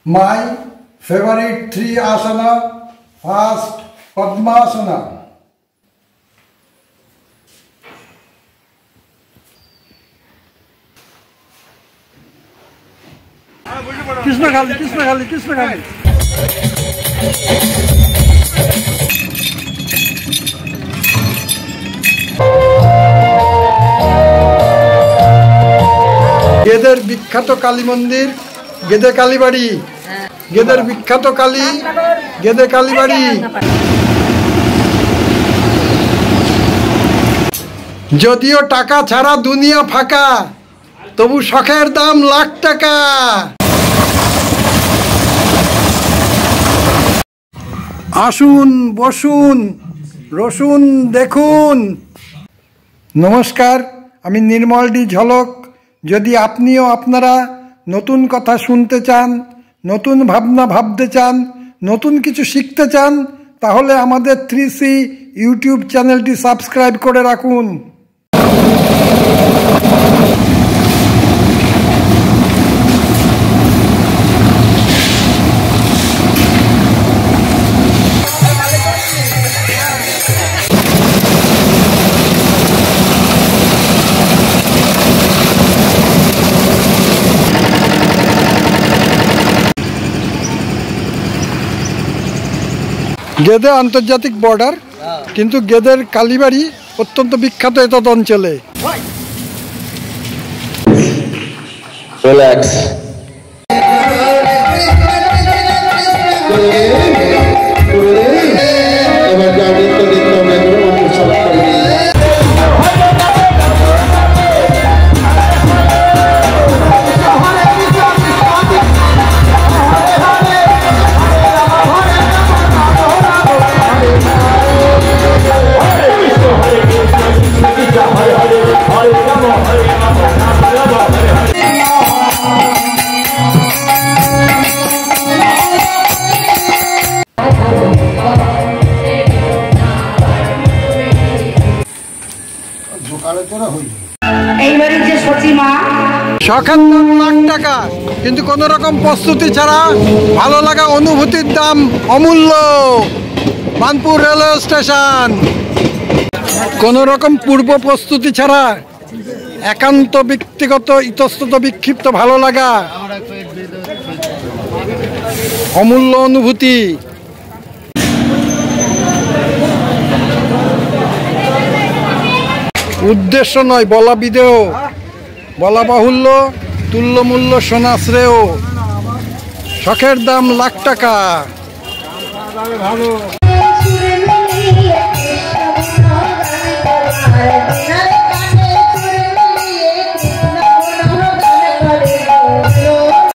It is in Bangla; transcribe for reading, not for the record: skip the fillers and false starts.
My favorite 3 asana. First, Padmasana. Krishna Kali. গেদের বিখ্যাত কালী মন্দির গেদে কালীবাড়ি। গেদের বিখ্যাত কালী গেদে কালীবাড়ি। যদিও টাকা ছাড়া দুনিয়া ফাঁকা, তবু শখের দাম লাখ টাকা। আসুন বসুন রসুন দেখুন। নমস্কার, আমি নির্মল ডি ঝলক। যদি আপনিও আপনারা নতুন কথা শুনতে চান, নতুন ভাবনা ভাবতে চান, নতুন কিছু শিখতে চান, তাহলে আমাদের 3C ইউটিউব চ্যানেলটি সাবস্ক্রাইব করে রাখুন। গেদে আন্তর্জাতিক বর্ডার, কিন্তু গেদের কালীবাড়ি অত্যন্ত বিখ্যাত এতদ অঞ্চলে। রিল্যাক্স। শখের দাম লাখ টাকা, কিন্তু কোন রকম প্রস্তুতি ছাড়া ভালো লাগা অনুভূতির দাম অমূল্য। Banpur railway station. কোন রকম পূর্ব প্রস্তুতি ছাড়া একান্ত ব্যক্তিগত ইতস্তত বিক্ষিপ্ত ভালো লাগা, অমূল্য অনুভূতি। উদ্দেশ্য নয়, বলা বিদেয়, বলা বাহুল্য, তুল্যমূল্য সোনা শ্রেয়। শখের দাম লাখ টাকা।